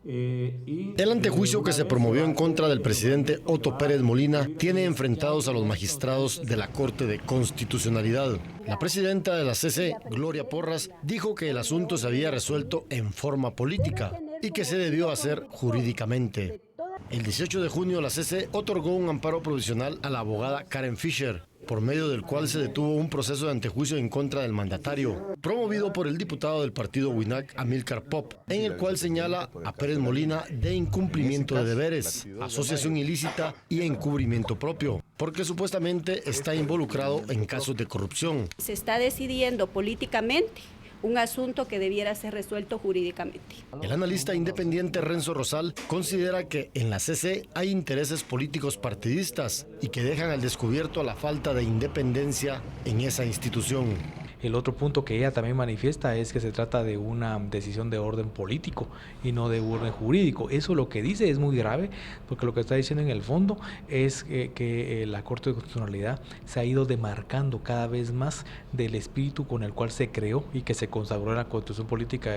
El antejuicio que se promovió en contra del presidente Otto Pérez Molina tiene enfrentados a los magistrados de la Corte de Constitucionalidad. La presidenta de la CC, Gloria Porras, dijo que el asunto se había resuelto en forma política y que se debió hacer jurídicamente. El 18 de junio la CC otorgó un amparo provisional a la abogada Karen Fischer, por medio del cual se detuvo un proceso de antejuicio en contra del mandatario, promovido por el diputado del partido WINAC, Amílcar Pop, en el cual señala a Pérez Molina de incumplimiento de deberes, asociación ilícita y encubrimiento propio, porque supuestamente está involucrado en casos de corrupción. Se está decidiendo políticamente un asunto que debiera ser resuelto jurídicamente. El analista independiente Renzo Rosal considera que en la CC hay intereses políticos partidistas y que dejan al descubierto la falta de independencia en esa institución. El otro punto que ella también manifiesta es que se trata de una decisión de orden político y no de orden jurídico. Eso lo que dice es muy grave, porque lo que está diciendo en el fondo es que la Corte de Constitucionalidad se ha ido demarcando cada vez más del espíritu con el cual se creó y que se consagró en la Constitución Política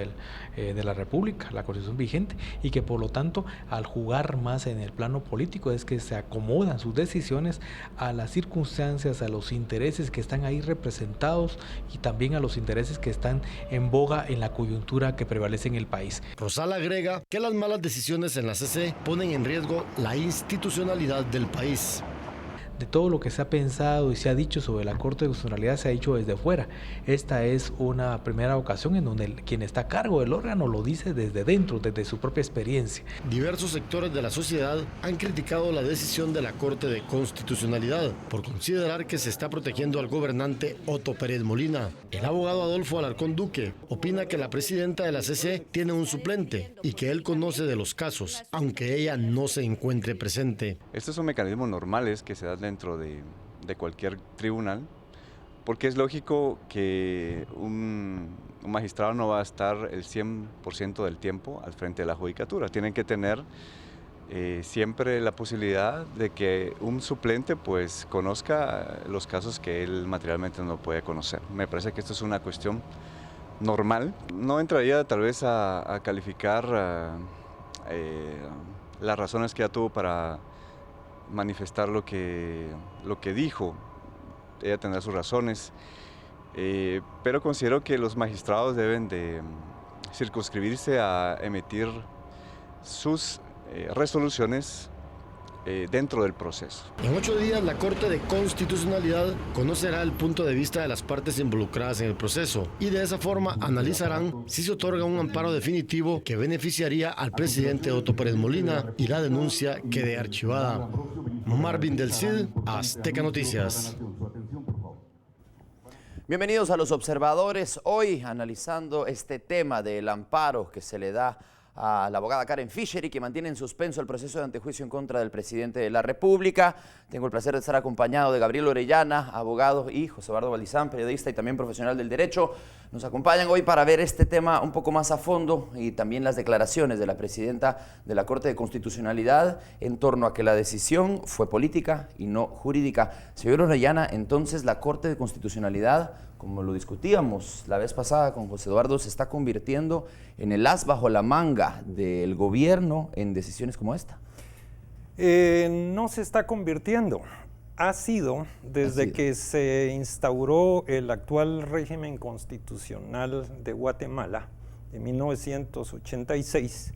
de la República, la Constitución vigente, y que por lo tanto al jugar más en el plano político es que se acomodan sus decisiones a las circunstancias, a los intereses que están ahí representados y también a los intereses que están en boga en la coyuntura que prevalece en el país. Rosal agrega que las malas decisiones en la CC ponen en riesgo la institucionalidad del país. De todo lo que se ha pensado y se ha dicho sobre la Corte de Constitucionalidad se ha dicho desde fuera. Esta es una primera ocasión en donde quien está a cargo del órgano lo dice desde dentro, desde su propia experiencia. Diversos sectores de la sociedad han criticado la decisión de la Corte de Constitucionalidad por considerar que se está protegiendo al gobernante Otto Pérez Molina. El abogado Adolfo Alarcón Duque opina que la presidenta de la CC tiene un suplente y que él conoce de los casos, aunque ella no se encuentre presente. Estos son mecanismos normales que se dan dentro de cualquier tribunal, porque es lógico que un magistrado no va a estar el 100% del tiempo al frente de la judicatura. Tienen que tener siempre la posibilidad de que un suplente pues conozca los casos que él materialmente no puede conocer. Me parece que esto es una cuestión normal. No entraría tal vez a calificar las razones que ella tuvo para manifestar lo que dijo. Ella tendrá sus razones, pero considero que los magistrados deben de circunscribirse a emitir sus resoluciones dentro del proceso. En 8 días, la Corte de Constitucionalidad conocerá el punto de vista de las partes involucradas en el proceso y de esa forma analizarán si se otorga un amparo definitivo que beneficiaría al presidente Otto Pérez Molina y la denuncia quede archivada. Marvin del Cid, Azteca Noticias. Bienvenidos a Los Observadores, hoy analizando este tema del amparo que se le da a la abogada Karen Fischer y que mantiene en suspenso el proceso de antejuicio en contra del presidente de la República. Tengo el placer de estar acompañado de Gabriel Orellana, abogado, y José Eduardo Valdizán, periodista y también profesional del derecho. Nos acompañan hoy para ver este tema un poco más a fondo y también las declaraciones de la presidenta de la Corte de Constitucionalidad en torno a que la decisión fue política y no jurídica. Señor Orellana, entonces la Corte de Constitucionalidad, como lo discutíamos la vez pasada con José Eduardo, se está convirtiendo en el as bajo la manga del gobierno en decisiones como esta. No se está convirtiendo. Ha sido, desde que se instauró el actual régimen constitucional de Guatemala, en 1986,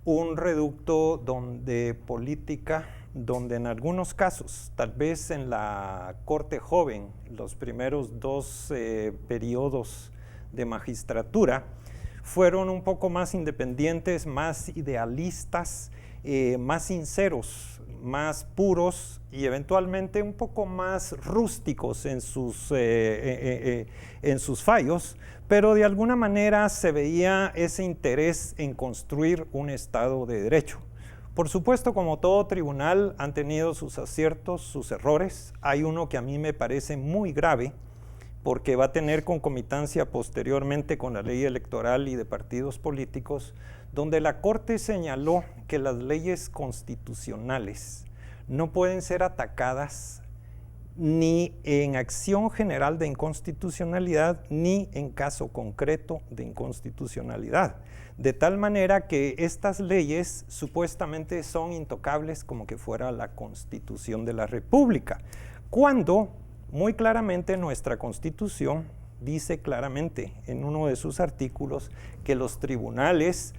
un reducto donde política, donde en algunos casos, tal vez en la Corte Joven, los primeros 2 periodos de magistratura, fueron un poco más independientes, más idealistas, más sinceros, más puros y eventualmente un poco más rústicos en sus fallos, pero de alguna manera se veía ese interés en construir un Estado de Derecho. Por supuesto, como todo tribunal, han tenido sus aciertos, sus errores. Hay uno que a mí me parece muy grave, porque va a tener concomitancia posteriormente con la ley electoral y de partidos políticos, donde la Corte señaló que las leyes constitucionales no pueden ser atacadas ni en acción general de inconstitucionalidad, ni en caso concreto de inconstitucionalidad. De tal manera que estas leyes supuestamente son intocables como que fuera la Constitución de la República, cuando muy claramente nuestra Constitución dice claramente en uno de sus artículos que los tribunales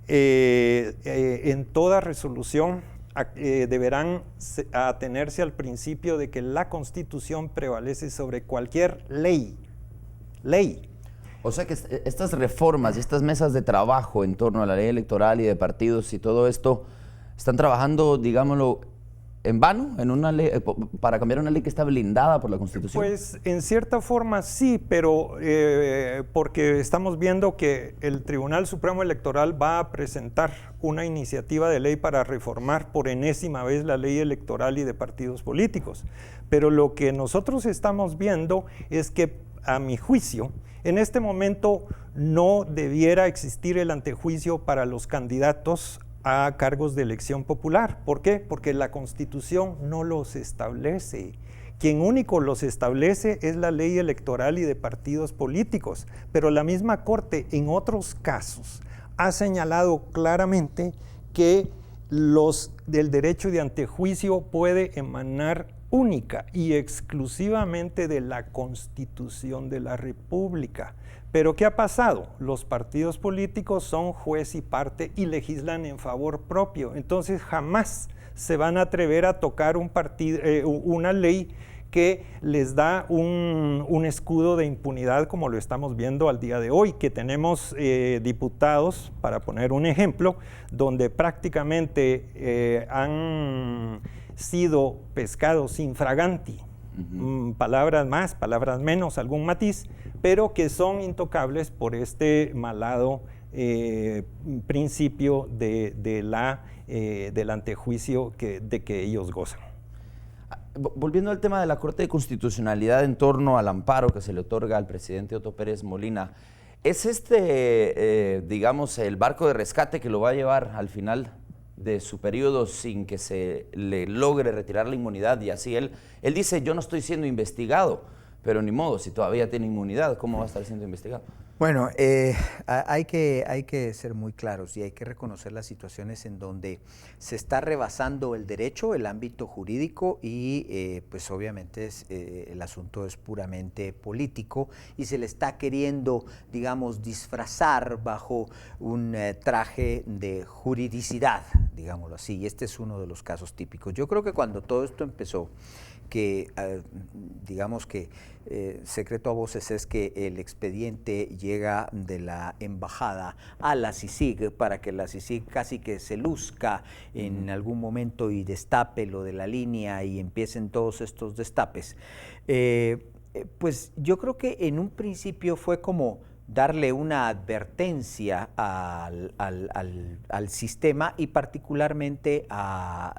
en toda resolución deberán atenerse al principio de que la Constitución prevalece sobre cualquier ley. O sea que estas reformas y estas mesas de trabajo en torno a la ley electoral y de partidos y todo esto, están trabajando, digámoslo, en vano, en una ley, para cambiar una ley que está blindada por la Constitución. Pues en cierta forma sí, pero porque estamos viendo que el Tribunal Supremo Electoral va a presentar una iniciativa de ley para reformar por enésima vez la ley electoral y de partidos políticos. Pero lo que nosotros estamos viendo es que, a mi juicio, en este momento no debiera existir el antejuicio para los candidatos a cargos de elección popular. ¿Por qué? Porque la Constitución no los establece. Quien único los establece es la ley electoral y de partidos políticos, pero la misma Corte en otros casos ha señalado claramente que del derecho de antejuicio puede emanar única y exclusivamente de la Constitución de la República. Pero ¿qué ha pasado? Los partidos políticos son juez y parte y legislan en favor propio. Entonces jamás se van a atrever a tocar una ley que les da un escudo de impunidad, como lo estamos viendo al día de hoy, que tenemos diputados, para poner un ejemplo, donde prácticamente han sido pescados infraganti, palabras más, palabras menos, algún matiz, pero que son intocables por este malado principio del antejuicio de que ellos gozan. Volviendo al tema de la Corte de Constitucionalidad en torno al amparo que se le otorga al presidente Otto Pérez Molina, ¿es digamos, el barco de rescate que lo va a llevar al final de su periodo sin que se le logre retirar la inmunidad? Y así él dice: yo no estoy siendo investigado, pero ni modo, si todavía tiene inmunidad, ¿cómo va a estar siendo investigado? Bueno, hay que ser muy claros y hay que reconocer las situaciones en donde se está rebasando el derecho, el ámbito jurídico y pues obviamente el asunto es puramente político y se le está queriendo, digamos, disfrazar bajo un traje de juridicidad, digámoslo así, y este es uno de los casos típicos. Yo creo que cuando todo esto empezó, que digamos que secreto a voces es que el expediente llega de la embajada a la CICIG para que la CICIG casi que se luzca en algún momento y destape lo de la línea y empiecen todos estos destapes. Pues yo creo que en un principio fue como darle una advertencia al sistema y particularmente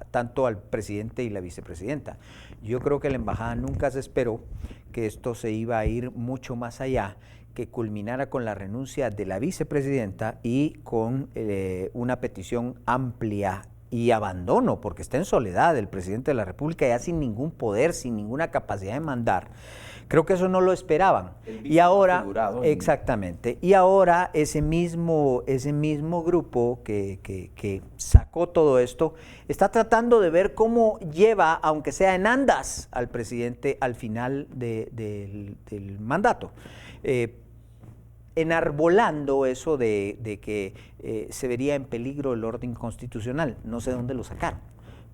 tanto al presidente y la vicepresidenta. Yo creo que la embajada nunca se esperó que esto se iba a ir mucho más allá, que culminara con la renuncia de la vicepresidenta y con una petición amplia y abandono, porque está en soledad el presidente de la República ya sin ningún poder, sin ninguna capacidad de mandar. Creo que eso no lo esperaban. Y ahora, exactamente, y ahora ese mismo grupo que sacó todo esto, está tratando de ver cómo lleva, aunque sea en andas, al presidente al final del mandato. Enarbolando eso de que se vería en peligro el orden constitucional. No sé dónde lo sacaron,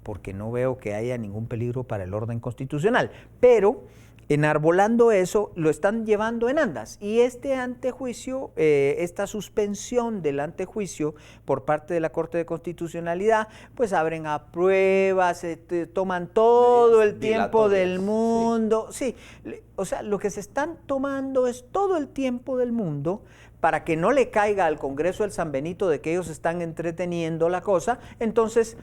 porque no veo que haya ningún peligro para el orden constitucional, pero enarbolando eso, lo están llevando en andas. Y este antejuicio, esta suspensión del antejuicio por parte de la Corte de Constitucionalidad, pues abren a pruebas, toman todo el tiempo del mundo. Sí, o sea, lo que se están tomando es todo el tiempo del mundo para que no le caiga al Congreso el San Benito de que ellos están entreteniendo la cosa. Entonces,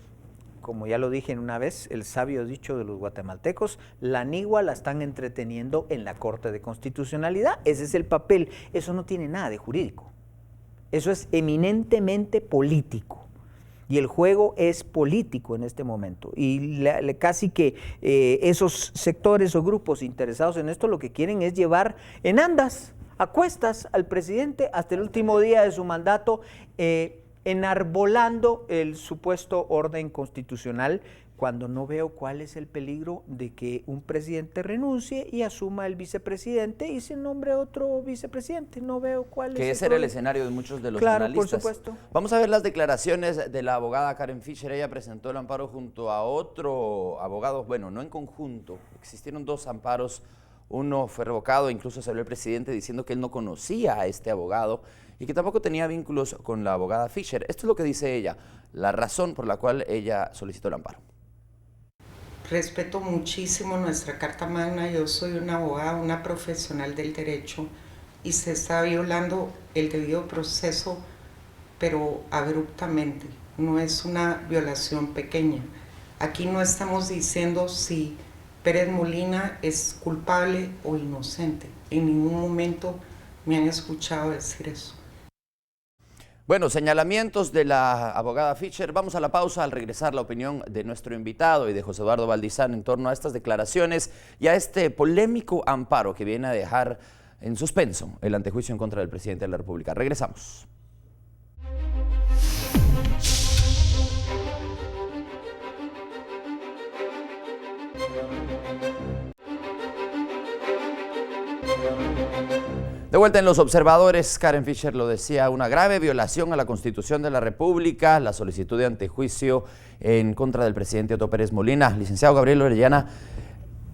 como ya lo dije una vez, el sabio dicho de los guatemaltecos, la nigua la están entreteniendo en la Corte de Constitucionalidad. Ese es el papel. Eso no tiene nada de jurídico. Eso es eminentemente político. Y el juego es político en este momento. Y casi que esos sectores o grupos interesados en esto lo que quieren es llevar en andas, a cuestas, al presidente hasta el último día de su mandato, enarbolando el supuesto orden constitucional, cuando no veo cuál es el peligro de que un presidente renuncie y asuma el vicepresidente y se nombre otro vicepresidente. No veo cuál es el Que ese era el escenario de muchos de los Claro, analistas. por supuesto. Vamos a ver las declaraciones de la abogada Karen Fischer. Ella presentó el amparo junto a otro abogado, bueno, no en conjunto. Existieron 2 amparos, uno fue revocado, incluso salió el presidente diciendo que él no conocía a este abogado y que tampoco tenía vínculos con la abogada Fischer. Esto es lo que dice ella, la razón por la cual ella solicitó el amparo. Respeto muchísimo nuestra Carta Magna, yo soy una abogada, una profesional del derecho y se está violando el debido proceso, pero abruptamente, no es una violación pequeña. Aquí no estamos diciendo si Pérez Molina es culpable o inocente, en ningún momento me han escuchado decir eso. Bueno, señalamientos de la abogada Fischer. Vamos a la pausa. Al regresar, la opinión de nuestro invitado y de José Eduardo Valdizán en torno a estas declaraciones y a este polémico amparo que viene a dejar en suspenso el antejuicio en contra del presidente de la República. Regresamos. De vuelta en Los Observadores, Karen Fischer lo decía, una grave violación a la Constitución de la República, la solicitud de antejuicio en contra del presidente Otto Pérez Molina. Licenciado Gabriel Orellana,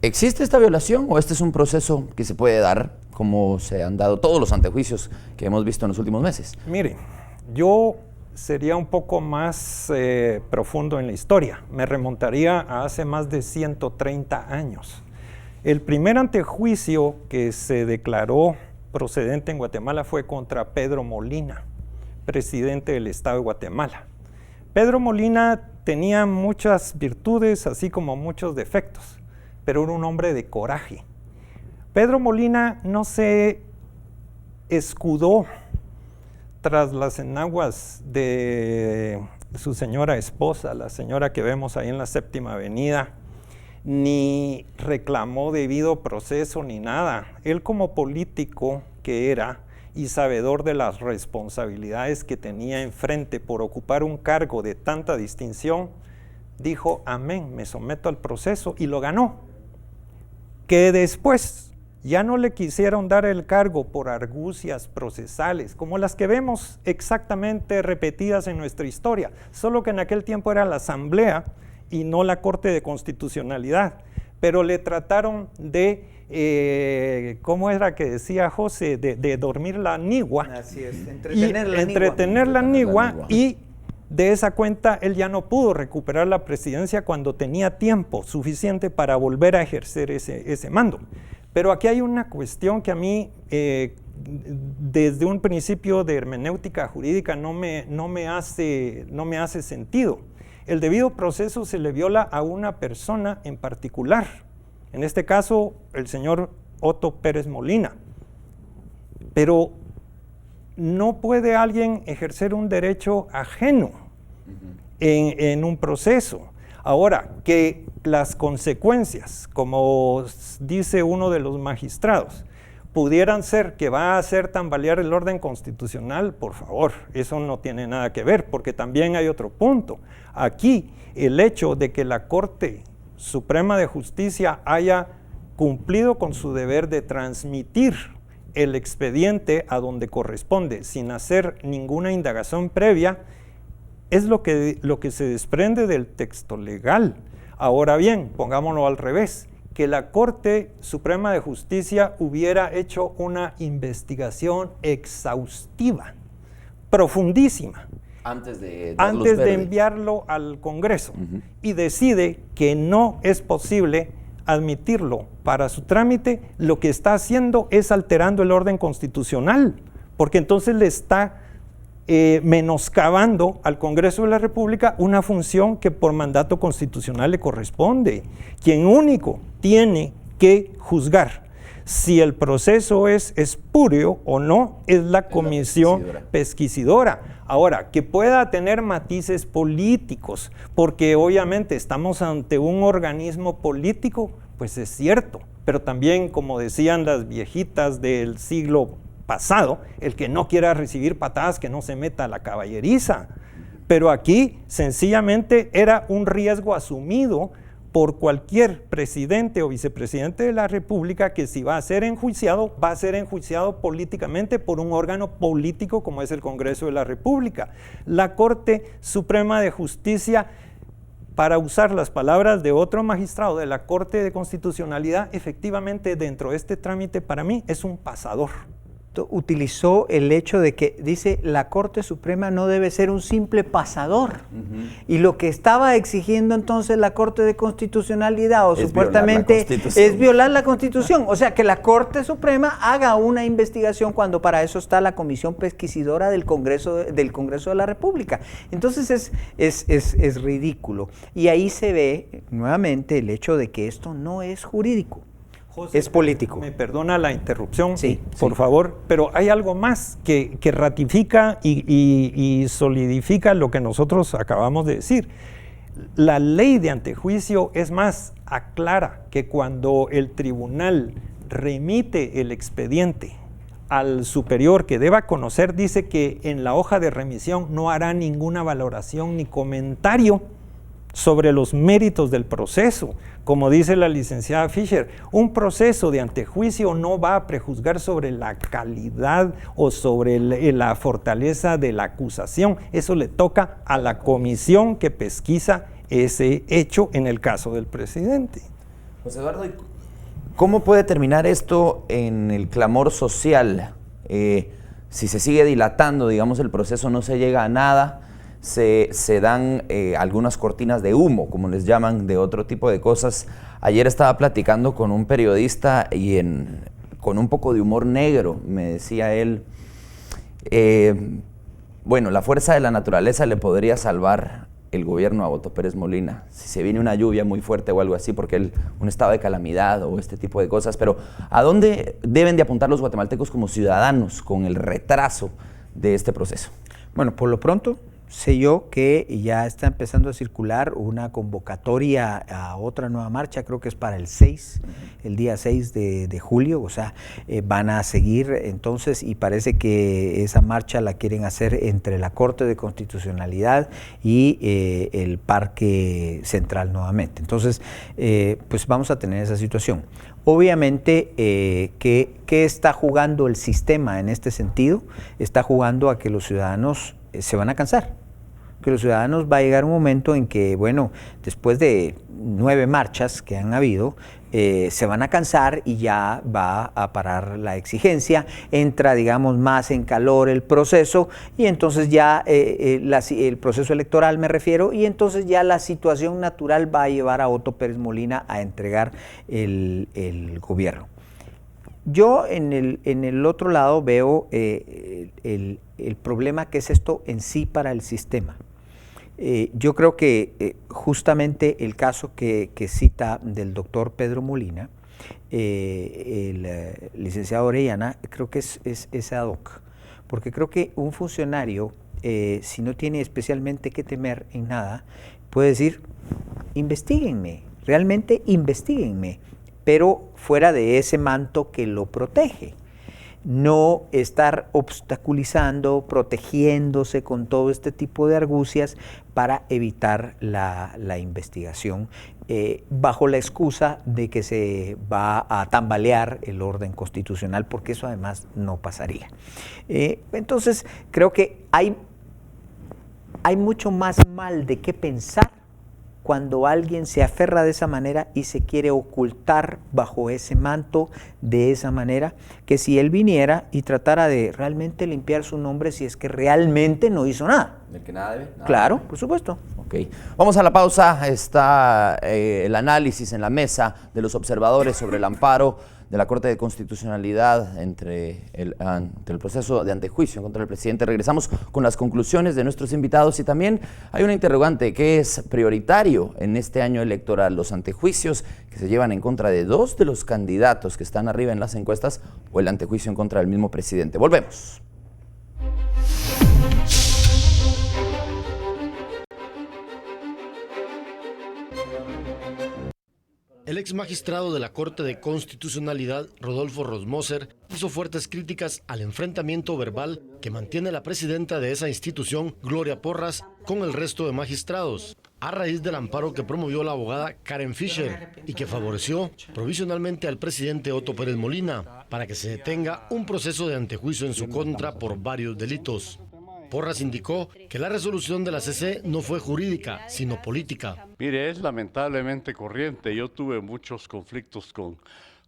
¿existe esta violación o este es un proceso que se puede dar como se han dado todos los antejuicios que hemos visto en los últimos meses? Mire, yo sería un poco más profundo en la historia. Me remontaría a hace más de 130 años. El primer antejuicio que se declaró procedente en Guatemala fue contra Pedro Molina, presidente del Estado de Guatemala. Pedro Molina tenía muchas virtudes, así como muchos defectos, pero era un hombre de coraje. Pedro Molina no se escudó tras las enaguas de su señora esposa, la señora que vemos ahí en la Séptima Avenida, ni reclamó debido proceso ni nada. Él, como político que era y sabedor de las responsabilidades que tenía enfrente por ocupar un cargo de tanta distinción, dijo amén, me someto al proceso, y lo ganó. Que después ya no le quisieron dar el cargo por argucias procesales, como las que vemos exactamente repetidas en nuestra historia, solo que en aquel tiempo era la Asamblea y no la Corte de Constitucionalidad, pero le trataron de, ¿cómo era que decía José? De dormir la nigua. Así es, entretener la nigua, y de esa cuenta él ya no pudo recuperar la presidencia cuando tenía tiempo suficiente para volver a ejercer ese mando. Pero aquí hay una cuestión que a mí, desde un principio de hermenéutica jurídica, no me hace sentido. El debido proceso se le viola a una persona en particular, en este caso el señor Otto Pérez Molina, pero no puede alguien ejercer un derecho ajeno en un proceso. Ahora, que las consecuencias, como dice uno de los magistrados, pudieran ser que va a hacer tambalear el orden constitucional, por favor, eso no tiene nada que ver, porque también hay otro punto. Aquí, el hecho de que la Corte Suprema de Justicia haya cumplido con su deber de transmitir el expediente a donde corresponde, sin hacer ninguna indagación previa, es lo que se desprende del texto legal. Ahora bien, pongámoslo al revés, que la Corte Suprema de Justicia hubiera hecho una investigación exhaustiva, profundísima, antes de enviarlo al Congreso, y decide que no es posible admitirlo para su trámite, lo que está haciendo es alterando el orden constitucional, porque entonces le está menoscabando al Congreso de la República una función que por mandato constitucional le corresponde. Quien único tiene que juzgar si el proceso es espurio o no es la comisión pesquisidora. Ahora, que pueda tener matices políticos, porque obviamente estamos ante un organismo político, pues es cierto, pero también, como decían las viejitas del siglo pasado, el que no quiera recibir patadas, que no se meta a la caballeriza. Pero aquí, sencillamente, era un riesgo asumido por cualquier presidente o vicepresidente de la República que si va a ser enjuiciado, va a ser enjuiciado políticamente por un órgano político como es el Congreso de la República. La Corte Suprema de Justicia, para usar las palabras de otro magistrado de la Corte de Constitucionalidad, efectivamente dentro de este trámite para mí es un pasador. Utilizó el hecho de que dice la Corte Suprema no debe ser un simple pasador, y lo que estaba exigiendo entonces la Corte de Constitucionalidad o supuestamente es violar la Constitución, o sea que la Corte Suprema haga una investigación cuando para eso está la Comisión Pesquisidora del Congreso de la República. Entonces es ridículo, y ahí se ve nuevamente el hecho de que esto no es jurídico. José, es político. Me perdona la interrupción, sí, por favor, pero hay algo más que ratifica y solidifica lo que nosotros acabamos de decir. La ley de antejuicio, es más, aclara que cuando el tribunal remite el expediente al superior que deba conocer, dice que en la hoja de remisión no hará ninguna valoración ni comentario sobre los méritos del proceso. Como dice la licenciada Fischer, un proceso de antejuicio no va a prejuzgar sobre la calidad o sobre la fortaleza de la acusación. Eso le toca a la comisión que pesquisa ese hecho en el caso del presidente. José Eduardo, ¿cómo puede terminar esto en el clamor social? Si se sigue dilatando, digamos, el proceso, no se llega a nada, se dan algunas cortinas de humo, como les llaman, de otro tipo de cosas. Ayer estaba platicando con un periodista y con un poco de humor negro, me decía él, bueno, la fuerza de la naturaleza le podría salvar el gobierno a Otto Pérez Molina, si se viene una lluvia muy fuerte o algo así, porque un estado de calamidad o este tipo de cosas, pero ¿a dónde deben de apuntar los guatemaltecos como ciudadanos con el retraso de este proceso? Bueno, por lo pronto, sé yo que ya está empezando a circular una convocatoria a otra nueva marcha, creo que es para el día 6 de julio, o sea, van a seguir entonces, y parece que esa marcha la quieren hacer entre la Corte de Constitucionalidad y el Parque Central nuevamente. Entonces, pues vamos a tener esa situación. Obviamente, ¿qué está jugando el sistema en este sentido? Está jugando a que los ciudadanos se van a cansar, que los ciudadanos va a llegar un momento en que, bueno, después de 9 marchas que han habido, se van a cansar y ya va a parar la exigencia, entra, digamos, más en calor el proceso y entonces ya el proceso electoral me refiero, y entonces ya la situación natural va a llevar a Otto Pérez Molina a entregar el gobierno. Yo en el otro lado veo el problema que es esto en sí para el sistema. Yo creo que justamente el caso que cita del doctor Pedro Molina, el licenciado Orellana, creo que es ad hoc, porque creo que un funcionario, si no tiene especialmente que temer en nada, puede decir, investíguenme, realmente investíguenme, pero fuera de ese manto que lo protege. No estar obstaculizando, protegiéndose con todo este tipo de argucias para evitar la investigación, bajo la excusa de que se va a tambalear el orden constitucional, porque eso además no pasaría. Entonces, creo que hay mucho más mal de qué pensar cuando alguien se aferra de esa manera y se quiere ocultar bajo ese manto de esa manera, que si él viniera y tratara de realmente limpiar su nombre si es que realmente no hizo nada. ¿De que nada debe? Nada claro, debe. por supuesto. Ok. Vamos a la pausa. Está el análisis en la mesa de los observadores sobre el amparo de la Corte de Constitucionalidad ante el proceso de antejuicio contra el presidente. Regresamos con las conclusiones de nuestros invitados y también hay una interrogante: ¿qué es prioritario en este año electoral? ¿Los antejuicios que se llevan en contra de 2 de los candidatos que están arriba en las encuestas o el antejuicio en contra del mismo presidente? Volvemos. El ex magistrado de la Corte de Constitucionalidad, Rodolfo Rosmoser, hizo fuertes críticas al enfrentamiento verbal que mantiene la presidenta de esa institución, Gloria Porras, con el resto de magistrados, a raíz del amparo que promovió la abogada Karen Fisher y que favoreció provisionalmente al presidente Otto Pérez Molina para que se detenga un proceso de antejuicio en su contra por varios delitos. Porras indicó que la resolución de la CC no fue jurídica, sino política. Mire, es lamentablemente corriente. Yo tuve muchos conflictos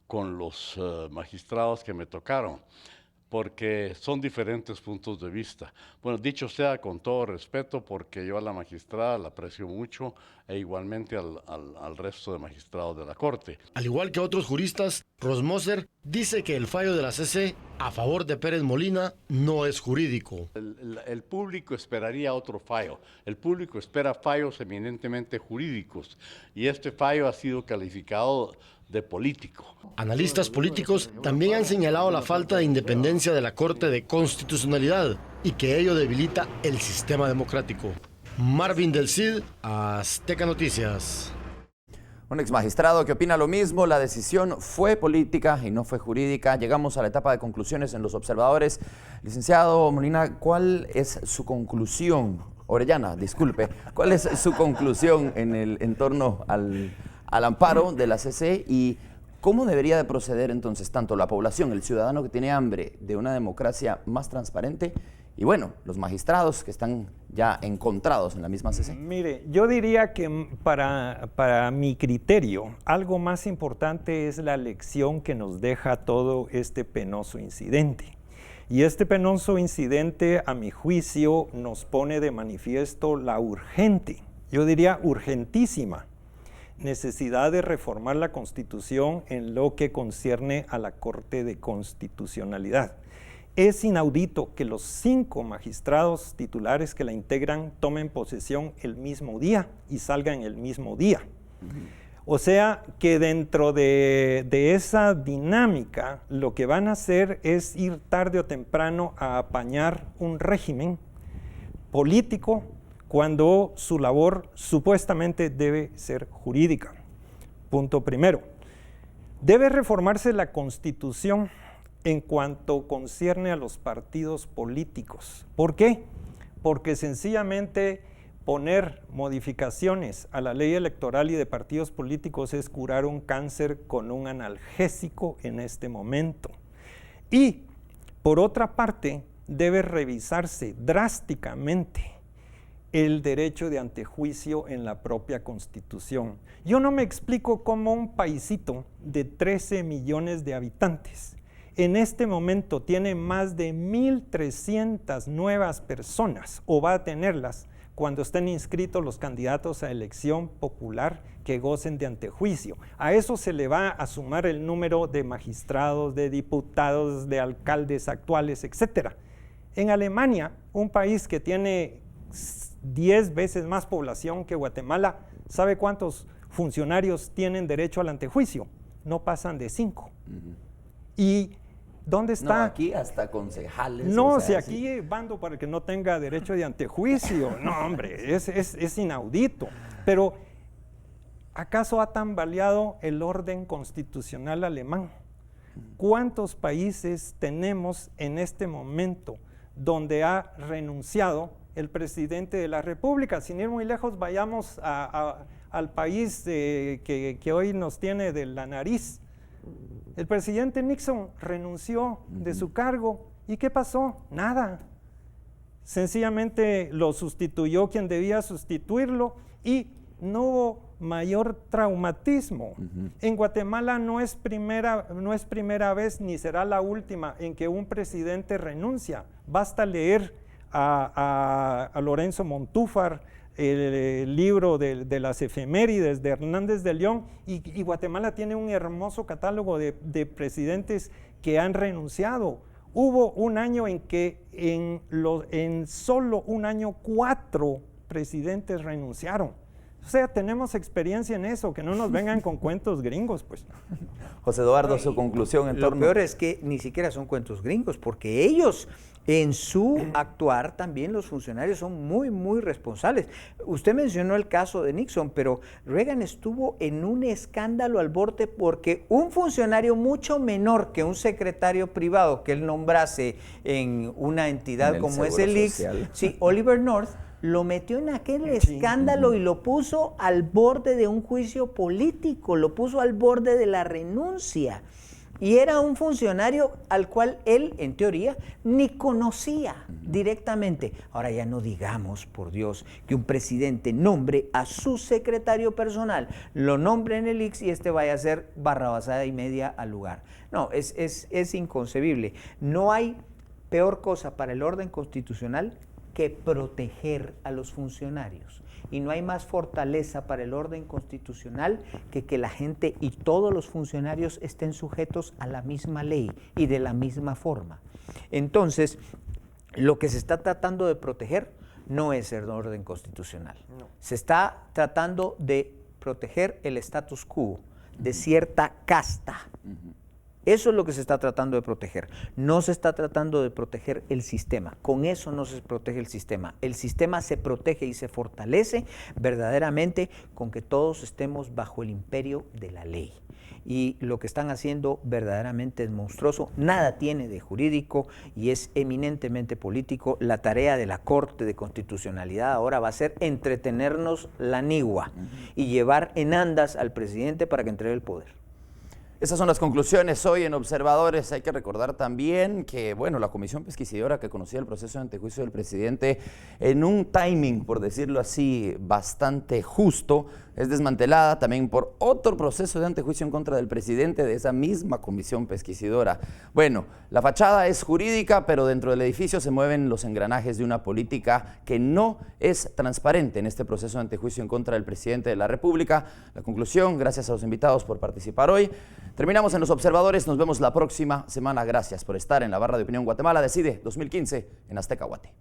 con los magistrados que me tocaron, porque son diferentes puntos de vista. Bueno, dicho sea con todo respeto, porque yo a la magistrada la aprecio mucho, e igualmente al resto de magistrados de la Corte. Al igual que otros juristas, Rosmoser dice que el fallo de la CC a favor de Pérez Molina no es jurídico. El público esperaría otro fallo. El público espera fallos eminentemente jurídicos, y este fallo ha sido calificado de político. Analistas políticos también han señalado la falta de independencia de la Corte de Constitucionalidad y que ello debilita el sistema democrático. Marvin del Cid, Azteca Noticias. Un ex magistrado que opina lo mismo, la decisión fue política y no fue jurídica. Llegamos a la etapa de conclusiones en los observadores. Licenciado Molina, ¿cuál es su conclusión? Orellana, disculpe, ¿cuál es su conclusión en torno al amparo de la CC y cómo debería de proceder entonces tanto la población, el ciudadano que tiene hambre de una democracia más transparente y bueno, los magistrados que están ya encontrados en la misma CC? Mire, yo diría que para mi criterio, algo más importante es la lección que nos deja todo este penoso incidente. Y este penoso incidente, a mi juicio, nos pone de manifiesto la urgente, yo diría urgentísima, necesidad de reformar la Constitución en lo que concierne a la Corte de Constitucionalidad. Es inaudito que los 5 magistrados titulares que la integran tomen posesión el mismo día y salgan el mismo día. O sea que dentro de esa dinámica lo que van a hacer es ir tarde o temprano a apañar un régimen político cuando su labor supuestamente debe ser jurídica. Punto primero. Debe reformarse la Constitución en cuanto concierne a los partidos políticos. ¿Por qué? Porque sencillamente poner modificaciones a la ley electoral y de partidos políticos es curar un cáncer con un analgésico en este momento. Y, por otra parte, debe revisarse drásticamente el derecho de antejuicio en la propia Constitución. Yo no me explico cómo un paisito de 13 millones de habitantes en este momento tiene más de 1.300 nuevas personas, o va a tenerlas, cuando estén inscritos los candidatos a elección popular que gocen de antejuicio. A eso se le va a sumar el número de magistrados, de diputados, de alcaldes actuales, etc. En Alemania, un país que tiene 10 veces más población que Guatemala, ¿sabe cuántos funcionarios tienen derecho al antejuicio? No pasan de 5. ¿Y dónde está? No, aquí hasta concejales. No, o sea, si aquí bando para que no tenga derecho de antejuicio. No, hombre, es inaudito. Pero, ¿acaso ha tambaleado el orden constitucional alemán? ¿Cuántos países tenemos en este momento donde ha renunciado el presidente de la República? Sin ir muy lejos, vayamos al país que hoy nos tiene de la nariz. El presidente Nixon renunció de su cargo. ¿Y qué pasó? Nada. Sencillamente lo sustituyó quien debía sustituirlo y no hubo mayor traumatismo. En Guatemala no es primera vez ni será la última en que un presidente renuncia. Basta leer a Lorenzo Montúfar, el libro de las efemérides de Hernández de León, y Guatemala tiene un hermoso catálogo de presidentes que han renunciado. Hubo un año en que en solo un año 4 presidentes renunciaron. O sea, tenemos experiencia en eso, que no nos vengan con cuentos gringos, pues. José Eduardo, su conclusión en torno... Lo peor es que ni siquiera son cuentos gringos, porque ellos, en su actuar, también los funcionarios son muy, muy responsables. Usted mencionó el caso de Nixon, pero Reagan estuvo en un escándalo al borde porque un funcionario mucho menor que un secretario privado que él nombrase en una entidad como es el ICS, sí, Oliver North, lo metió en aquel escándalo y lo puso al borde de un juicio político, lo puso al borde de la renuncia. Y era un funcionario al cual él, en teoría, ni conocía directamente. Ahora ya no digamos, por Dios, que un presidente nombre a su secretario personal, lo nombre en el ICS y este vaya a hacer barrabasada y media al lugar. No, es inconcebible. No hay peor cosa para el orden constitucional que proteger a los funcionarios. Y no hay más fortaleza para el orden constitucional que la gente y todos los funcionarios estén sujetos a la misma ley y de la misma forma. Entonces, lo que se está tratando de proteger no es el orden constitucional. No. Se está tratando de proteger el status quo de cierta casta. Eso es lo que se está tratando de proteger. No se está tratando de proteger el sistema. Con eso no se protege el sistema. El sistema se protege y se fortalece verdaderamente con que todos estemos bajo el imperio de la ley. Y lo que están haciendo verdaderamente es monstruoso. Nada tiene de jurídico y es eminentemente político. La tarea de la Corte de Constitucionalidad ahora va a ser entretenernos la nigua y llevar en andas al presidente para que entregue el poder. Esas son las conclusiones hoy en Observadores. Hay que recordar también que, bueno, la comisión pesquisidora que conocía el proceso de antejuicio del presidente en un timing, por decirlo así, bastante justo, es desmantelada también por otro proceso de antejuicio en contra del presidente de esa misma comisión pesquisidora. Bueno, la fachada es jurídica, pero dentro del edificio se mueven los engranajes de una política que no es transparente en este proceso de antejuicio en contra del presidente de la República. La conclusión, gracias a los invitados por participar hoy. Terminamos en Los Observadores, nos vemos la próxima semana. Gracias por estar en la barra de Opinión Guatemala Decide 2015 en Azteca Guate.